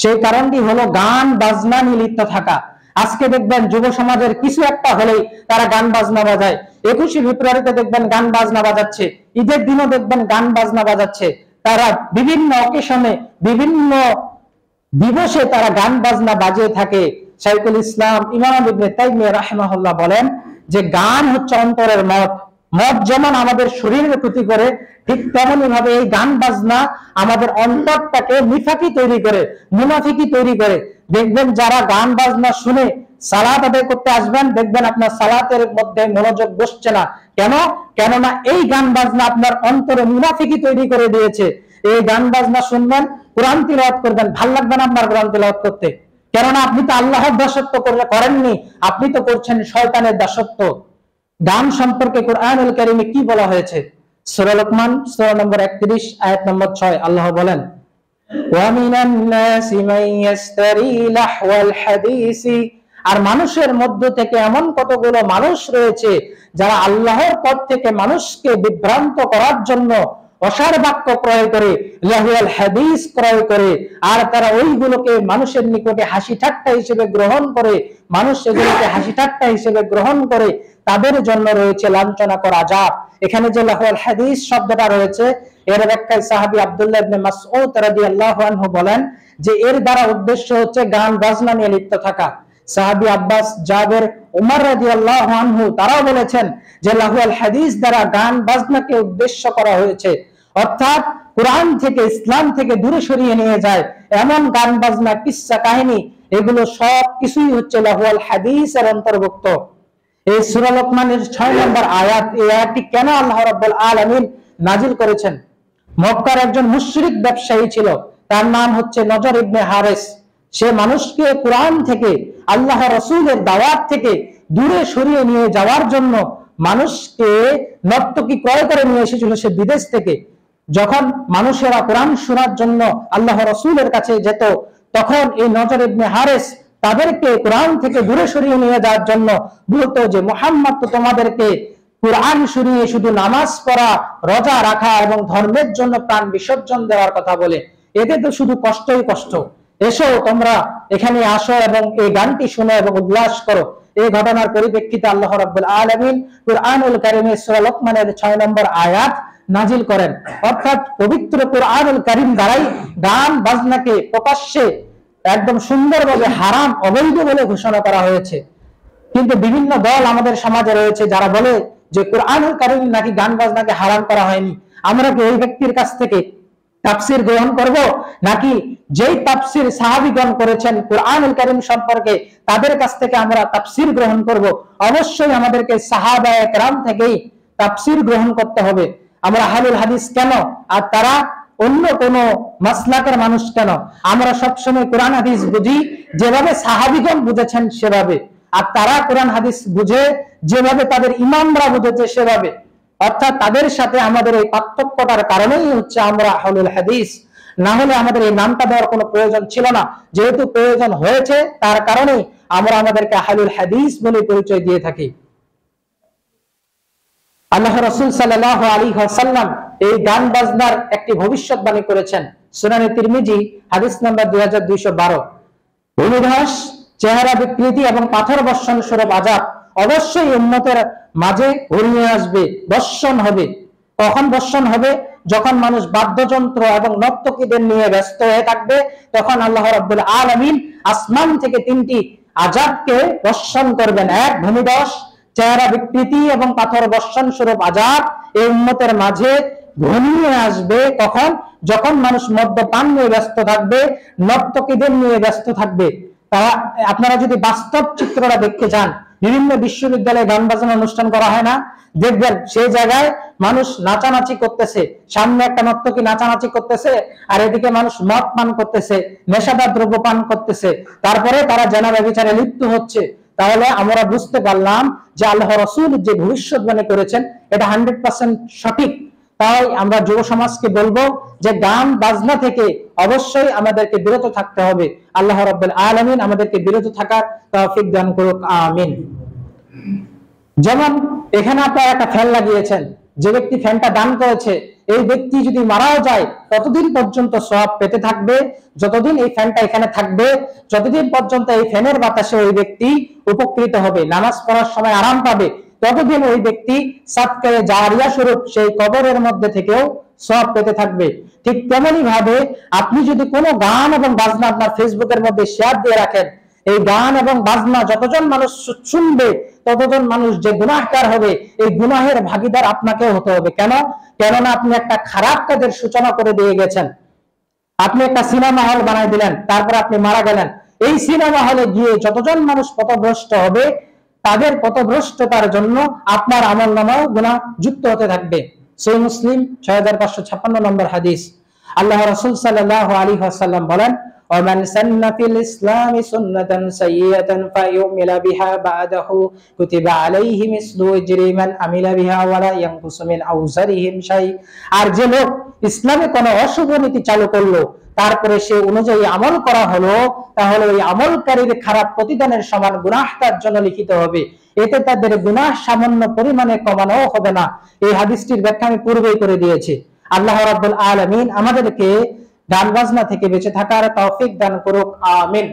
সেই কারণটি হলো গান বাজনা নিয়ে লিপ্ত থাকা। আজকে দেখবেন যুব সমাজের কিছু একটা হলেই তারা গান বাজনা বাজায়। 21শে ফেব্রুয়ারিতে দেখবেন গান বাজনা বাজাচ্ছে, ঈদের দিনও দেখবেন গান বাজনা বাজাচ্ছে। তারা বিভিন্ন অকেশনে, বিভিন্ন দিবসে তারা গান বাজনা বাজিয়ে থাকে। শাইখুল ইসলাম ইমাম ইবনে তাইমিয়া রাহিমাহুল্লাহ বলেন যে গান হচ্ছে অন্তরের মদ। মদ যেমন আমাদের শরীরের ক্ষতি করে, ঠিক তেমনি ভাবে এই গান বাজনা আমাদের অন্তরটাকে নিফাকি তৈরি করে, মুনাফিকি তৈরি করে। দেখবেন যারা গান বাজনা শুনে সালাত আদায় করতে আসবেন, দেখবেন আপনার সালাতের মধ্যে মনোযোগ বসছে না। কেন? কেননা এই গান বাজনা আপনার অন্তরে মুনাফিকি তৈরি করে দিয়েছে। এই গান বাজনা শুনবেন, কোরআন তিলাওয়াত করবেন, ভাল লাগবে না আপনার কোরআন তিলাওয়াত করতে। কেননা আপনি তো আল্লাহর দাসত্ব করেননি, আপনি তো করছেন শয়তানের দাসত্ব। গান সম্পর্কে কোরআনুল কারীমে কি বলা হয়েছে? সূরা লোকমান সূরা নম্বর 31 আয়াত নম্বর 6 আল্লাহ বলেন, ওয়া মিনান নাসি মান ইয়াশতারি লাহওয়াল হাদিসি, আর মানুষের মধ্য থেকে এমন কতগুলো মানুষ রয়েছে যারা আল্লাহর পথ থেকে মানুষকে বিভ্রান্ত করার জন্য অসার বাক্য ক্রয় করে, লাহওয়াল হাদিস ক্রয় করে, আর তারা ওইগুলোকে মানুষের নিকটে হাসি ঠাট্টা হিসেবে গ্রহণ করে, মানুষ সেগুলোকে হাসি ঠাট্টা হিসেবে গ্রহণ করে। তাদের জন্য রয়েছে লাঞ্ছনাকর আযাব। এখানে যে লাহওয়াল হাদিস শব্দটা রয়েছে, এর ব্যাখ্যায় সাহাবী আব্দুল্লাহ ইবনে মাসউদ রাদিয়াল্লাহু আনহু বলেন যে এর দ্বারা উদ্দেশ্য হচ্ছে গান বাজনা নিয়ে লিপ্ত থাকা। সাহাবী আব্বাস, জাবের, উমর রাদিয়াল্লাহু আনহু তারাও বলেছেন যে লাহওয়াল হাদিস দ্বারা গান বাজনাকে উদ্দেশ্য করা হয়েছে, অর্থাৎ কোরআন থেকে, ইসলাম থেকে দূরে সরিয়ে নিয়ে যায় এমন গান বাজনা, কিসসা কাহিনী, এগুলো সব কিছুই হচ্ছে লাহওয়াল হাদিসের অন্তর্ভুক্ত। এই সূরা লোকমানের 6 নম্বর আয়াত, এই আয়াতটি কেন আল্লাহ রাব্বুল আলামিন নাজিল করেছেন? মক্কার একজন মুশরিক ব্যবসায়ী ছিল, তার নাম হচ্ছে নজর ইবনে হারিস। সে মানুষকে কোরআন থেকে, আল্লাহ রাসূলের দাওয়াত থেকে দূরে সরিয়ে নিয়ে যাওয়ার জন্য মানুষকে নর্তকী ক্রয় করে নিয়ে এসেছিল সে বিদেশ থেকে। যখন মানুষেরা কোরআন শোনার জন্য আল্লাহ রাসূলের কাছে যেত, তখন এই নজর ইবনে হারিস তাদেরকে কোরআন থেকে দূরে সরিয়ে নিয়ে যাওয়ার জন্য বলতো যে মুহাম্মদ তো তোমাদেরকে কোরআন শুনিয়ে শুধু নামাজ পড়া, রোজা রাখা এবং ধর্মের জন্য প্রাণ বিসর্জন দেওয়ার কথা বলে, এতে তো শুধু কষ্টই কষ্ট। এসো তোমরা এখানে আসো এবং এই গানটি শোনো এবং উল্লাস করো। এই ঘটনার পরিপ্রেক্ষিতে আল্লাহ রাব্বুল আলামিন কুরআনুল কারীমে সূরা লোকমানের 6 নম্বর আয়াত নাজিল করেন। অর্থাৎ পবিত্র কুরআনুল কারীম দ্বারাই গান বাজনাকে প্রকাশ্যে একদম সুন্দরভাবে হারাম, অবৈধ বলে ঘোষণা করা হয়েছে। কিন্তু বিভিন্ন দল আমাদের সমাজে রয়েছে যারা বলে যে কুরআনুল কারীম নাকি গান বাজনাকে হারাম করা হয়নি। আমরা কি ওই ব্যক্তির কাছ থেকে তাফসীর গ্রহণ করব, নাকি যেই তাফসীর সাহাবীগণ করেছেন কুরআনুল কারীম সম্পর্কে তাদের কাছ থেকে আমরা তাফসীর গ্রহণ করব? অবশ্যই আমাদেরকে সাহাবায়ে কেরাম থেকেই তাফসীর গ্রহণ করতে হবে। আমরা আহলুল হাদিস কেন আর তারা অন্য কোন মাসলাকের মানুষ কেন? আমরা সবসময় কোরআন হাদিস বুঝি যেভাবে সাহাবীগণ বুঝেছেন সেভাবে, আর তারা কোরআন হাদিস বুঝে যেভাবে তাদের ইমামরা বুঝেছে সেভাবে। অর্থাৎ তাদের সাথে আমাদের এই পার্থক্যটার কারণেই হচ্ছে আমরা আহলুল হাদিস। না হলে আমাদের এই নামটা দেওয়ার কোনো প্রয়োজন ছিল না। যেহেতু প্রয়োজন হয়েছে, তার কারণেই আমরা আমাদেরকে আহলুল হাদিস বলে পরিচয় দিয়ে থাকি। আল্লাহ রাসূল সাল্লাল্লাহু আলাইহি ওয়াসাল্লাম এই গান বাজনার একটি ভবিষ্যৎবাণী করেছেন। সুনানে তিরমিজি হাদিস নাম্বার 2212, ভূমিধস, চেহারা বিকৃতি এবং পাথর বর্ষণ স্বরূপ আযাব অবশ্যই উম্মতের মাঝে ঘনিয়ে আসবে, বর্ষণ হবে। কখন বর্ষণ হবে? যখন মানুষ বাদ্যযন্ত্র এবং নর্তকীদের নিয়ে ব্যস্ত হয়ে থাকবে, তখন আল্লাহ রাব্বুল আলামিন আসমান থেকে 3টি আযাবকে বর্ষণ করবেন। এক, ভূমিধস, চেহারা বিকৃতি এবং পাথর বর্ষণ স্বরূপ আযাব এই উম্মতের মাঝে ঘনিয়ে আসবে। কখন? যখন মানুষ মদ্যপান নিয়ে ব্যস্ত থাকবে, নর্তকীদের নিয়ে ব্যস্ত থাকবে। তারা, আপনারা যদি বাস্তব চিত্রটা দেখতে চান, বিভিন্ন বিশ্ববিদ্যালয়ে গান বাজনা অনুষ্ঠান করা হয় না? দেখবেন সেই জায়গায় মানুষ নাচানাচি করতেছে, সামনে একটা নর্তকী নাচানাচি করতেছে, আর এদিকে মানুষ মদ পান করতেছে, নেশাদার দ্রব্য পান করতেছে, তারপরে তারা জেনা ব্যভিচারে লিপ্ত হচ্ছে। তাহলে আমরা বুঝতে পারলাম যে আল্লাহ রাসূল যে ভবিষ্যৎবাণী করেছেন এটা 100% সঠিক। তাই আমরা যুব সমাজকে বলবো যে গান বাজনা থেকে অবশ্যই আমাদেরকে বিরত থাকতে হবে। আল্লাহ রাব্বুল আলামিন আমাদেরকে বিরত থাকার তৌফিক দান করুক, আমিন। যেমন এখানে আপনারা একটা ফ্যান লাগিয়েছেন, যে ব্যক্তি ফ্যানটা দান করেছে এই ব্যক্তি যদি মারাও যায় ততদিন পর্যন্ত সওয়াব পেতে থাকবে, যতদিন এই ফ্যানটা এখানে থাকবে, যতদিন পর্যন্ত এই ফ্যানের বাতাসে ওই ব্যক্তি উপকৃত হবে, নামাজ পড়ার সময় আরাম পাবে, ততদিন ওই ব্যক্তি সাদকায়ে জারিয়া স্বরূপ সেই কবরের মধ্যে থেকেও সওয়াব পেতে থাকবে। ঠিক তেমনি ভাবে আপনি যদি কোনো গান এবং বাজনা আপনার ফেসবুকের মধ্যে শেয়ার দিয়ে রাখেন, এই গান এবং বাজনা যতজন মানুষ শুনবে ততজন মানুষ যে গুনাহগার হবে, এই গুনাহের ভাগীদার আপনাকেও হতে হবে। কেন? কেননা আপনি একটা খারাপ কাজের সূচনা করে দিয়ে গেছেন। আপনি একটা সিনেমা হল বানাই দিলেন, তারপর আপনি মারা গেলেন। এই সিনেমা হলে গিয়ে যতজন মানুষ পথভ্রষ্ট হবে, তাদের পথভ্রষ্টতার জন্য আপনার আমলনামাও গুনাহ যুক্ত হতে থাকবে। সহিহ মুসলিম 6556 নম্বর হাদিস। আল্লাহ রাসূল সাল্লাল্লাহু আলাইহি ওয়াসাল্লাম বলেন, ومن سن في الإسلام سنة سيئة فيؤمل بها بعده كتب عليه مثل أجر من عمل بها ولا ينقص من أوزرهم شيء। আর যে লোক ইসলামে কোন অশুভ নীতি চালু করলো, তারপরে সে অনুযায়ী আমল করা হলো, তাহলে ওই আমলকারীর খারাপ প্রতিদানের সমান গুনাহ তার জন্য লিখিত হবে। এতে তাদের গুনাহ সামান্য পরিমাণে কমানো হবে না। এই হাদিসটির ব্যাখ্যা আমি পূর্বেই করে দিয়েছি। আল্লাহ রাব্বুল আলামিন আমাদেরকে গান বাজনা থেকে বেঁচে থাকার তৌফিক দান করুক, আমিন।